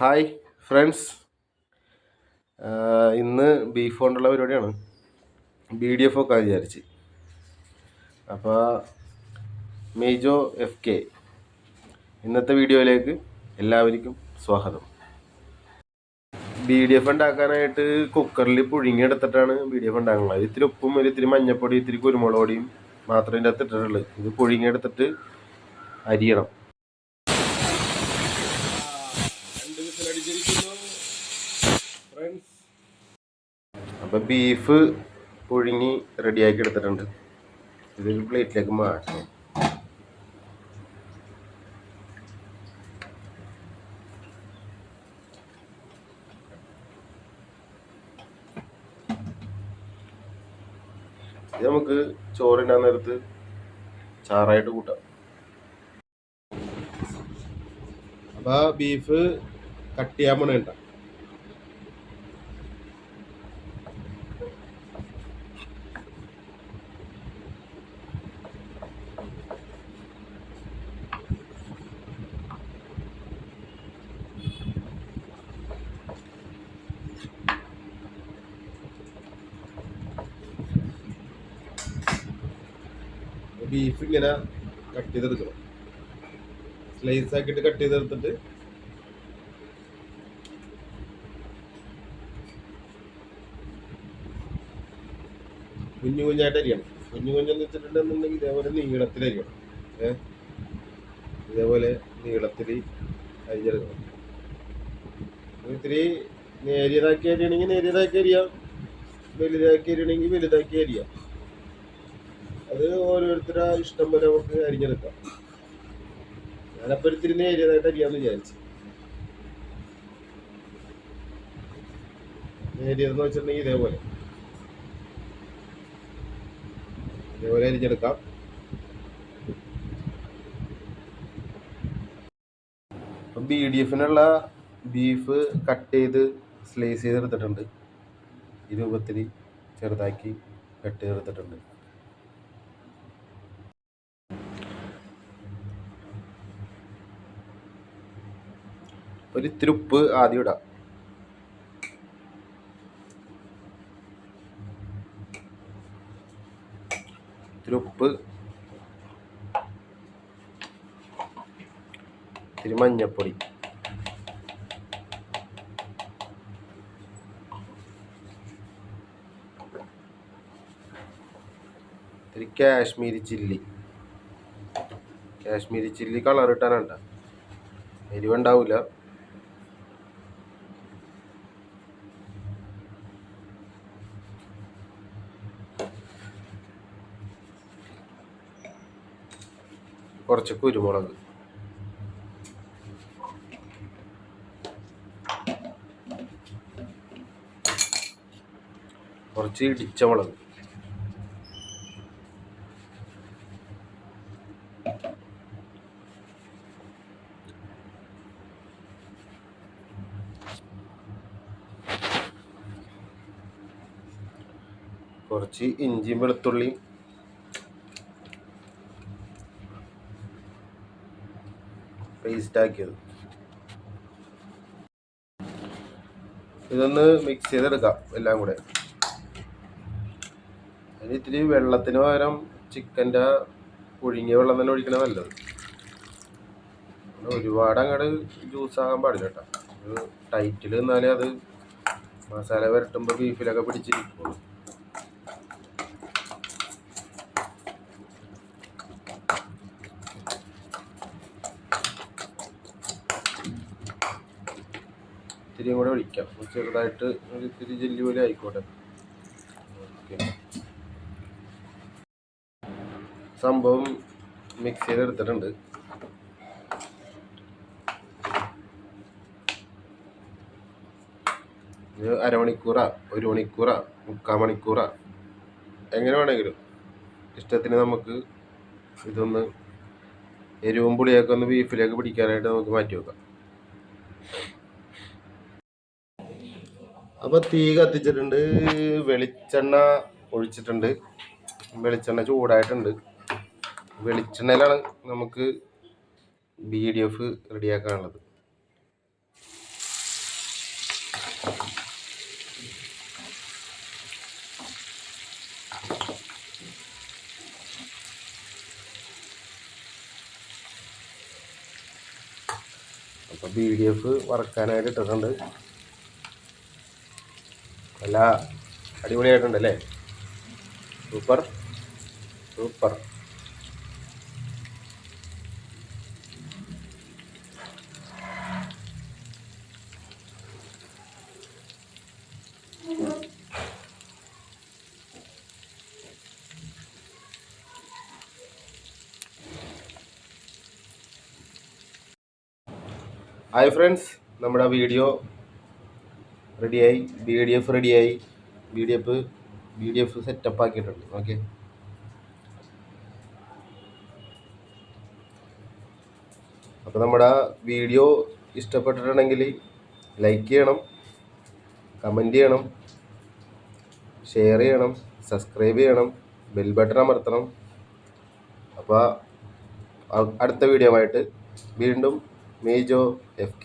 Hi friends, ഇന്ന് beef കൊണ്ടുള്ള പരിപാടിയാണ്. BDF ഒക്കെ വിചാരിച്ച്. അപ്പോൾ മേജോ FK ഇന്നത്തെ വീഡിയോയിലേക്ക് എല്ലാവർക്കും സ്വാഗതം. BDF ഉണ്ടാക്കാനായിട്ട് കുക്കറിൽ പുഴുങ്ങിയെടുത്തിട്ടാണ് BDF ഉണ്ടാക്കുന്നത്. ഇത്തിരി ഉപ്പും ഇത്തിരി മഞ്ഞപ്പൊടി ഇത്തിരി കുരുമുളക് പൊടിയും മാത്രമേ ഇതിൻ്റെ അകത്ത് ഇട്ടിട്ടുള്ളൂ. ഇത് പുഴുങ്ങിയെടുത്തിട്ട് അരിയണം. അപ്പോൾ ബീഫ് പുഴുങ്ങി റെഡിയാക്കി എടുത്തിട്ടുണ്ട്. ഇതൊരു പ്ലേറ്റിലേക്ക് മാറ്റണം. ഇത് നമുക്ക് ചോറിനാൻ നേരത്ത് ചാറായിട്ട് കൂട്ടാം. അപ്പോൾ ബീഫ് കട്ട് ചെയ്യാൻ പോണേണ്ട. ബീഫ് ഇങ്ങനെ കട്ട് ചെയ്തെടുക്കണം. സ്ലൈസ് ആക്കിയിട്ട് കട്ട് ചെയ്തെടുത്തിട്ട് കുഞ്ഞു കുഞ്ഞായിട്ട് അരിയണം. കുഞ്ഞു കുഞ്ഞെന്ന് വെച്ചിട്ടുണ്ടെന്നുണ്ടെങ്കിൽ ഇതേപോലെ നീളത്തിൽ അരിയണം. ഇതേപോലെ നീളത്തിൽ അരിഞ്ഞെടുക്കണം. ഇത്തിരി നേരിയതാക്കി അരിയണമെങ്കിൽ നേരിയതാക്കി അരിയാം, വലുതാക്കി അരിയണമെങ്കിൽ വലുതാക്കി അരിയാം. അത് ഓരോരുത്തരുടെ ഇഷ്ടം പോലെ നമുക്ക് അരിഞ്ഞെടുക്കാം. ഞാനപ്പോൾ ഇത്തിരി നേരിയതായിട്ട് അരിയാന്ന് വിചാരിച്ചു. നേരിയതെന്ന് വെച്ചിട്ടുണ്ടെങ്കിൽ ഇതേപോലെ അരിഞ്ഞെടുക്കാം. അപ്പം BDFനുള്ള ബീഫ് കട്ട് ചെയ്ത് സ്ലൈസ് ചെയ്തെടുത്തിട്ടുണ്ട്. ഈ രൂപത്തിൽ ചെറുതാക്കി കട്ട് ചെയ്തെടുത്തിട്ടുണ്ട്. ഒരിത്തിരി ഉപ്പ് ആദ്യം ഇടാം. ഇത്തിരി ഉപ്പ്, ഇത്തിരി മഞ്ഞപ്പൊടി, ഇത്തിരി കാശ്മീരി ചില്ലി കളർ ഇട്ടാനുണ്ട, എരിവുണ്ടാവില്ല. കുറച്ച് കുരുമുളക്, കുറച്ച് ഇടിച്ച മുളക്, കുറച്ച് ഇഞ്ചിയും വെളുത്തുള്ളിയും, പേസ്റ്റ് ആക്കിയത്. ഇതൊന്ന് മിക്സ് ചെയ്തെടുക്കാം എല്ലാം കൂടെ. അതിന് ഇത്തിരി വെള്ളത്തിന് പകരം ചിക്കൻ്റെ പുഴുങ്ങിയ വെള്ളം തന്നെ ഒഴിക്കണത് നല്ലത്. ഒരുപാട് അങ്ങോട്ട് ജ്യൂസാകാൻ പാടില്ല കേട്ടോ. ഒരു ടൈറ്റിൽ നിന്നാലേ അത് മസാല വരട്ടുമ്പോൾ ബീഫിലൊക്കെ പിടിച്ചിരിക്കുള്ളൂ. ഇത്തിരിയും കൂടെ ഒഴിക്കാം. ചെറുതായിട്ട് ഒരു ഇത്തിരി ജെല്ലി പോലെ ആയിക്കോട്ടെ. ഓക്കെ, സംഭവം മിക്സ് ചെയ്തെടുത്തിട്ടുണ്ട്. ഇത് അരമണിക്കൂറാ, 1 മണിക്കൂറാ, 3/4 മണിക്കൂറാ, എങ്ങനെ വേണമെങ്കിലും ഇഷ്ടത്തിന് നമുക്ക് ഇതൊന്ന് എരിവും പുളിയൊക്കെ ഒന്ന് ബീഫിലേക്ക് പിടിക്കാനായിട്ട് നമുക്ക് മാറ്റി വെക്കാം. അപ്പോൾ തീ കത്തിച്ചിട്ടുണ്ട്, വെളിച്ചെണ്ണ ഒഴിച്ചിട്ടുണ്ട്. വെളിച്ചെണ്ണ ചൂടായിട്ടുണ്ട്. വെളിച്ചെണ്ണയിലാണ് നമുക്ക് BDF റെഡിയാക്കാനുള്ളത്. അപ്പോൾ PDF വറക്കാനായിട്ട് ഇട്ടിട്ടുണ്ട്. നല്ല അടിപൊളിയായിട്ടുണ്ടല്ലേ? Super super. ഹായ് ഫ്രണ്ട്സ്, നമ്മുടെ വീഡിയോ റെഡിയായി, PDF റെഡിയായി, PDF സെറ്റപ്പ് ആക്കിയിട്ടുണ്ട്. ഓക്കെ, അപ്പോൾ നമ്മുടെ വീഡിയോ ഇഷ്ടപ്പെട്ടിട്ടുണ്ടെങ്കിൽ ലൈക്ക് ചെയ്യണം, കമൻറ്റ് ചെയ്യണം, ഷെയർ ചെയ്യണം, സബ്സ്ക്രൈബ് ചെയ്യണം, ബെൽ ബട്ടൺ അമർത്തണം. അപ്പോൾ അടുത്ത വീഡിയോ ആയിട്ട് വീണ്ടും മേജോ FK.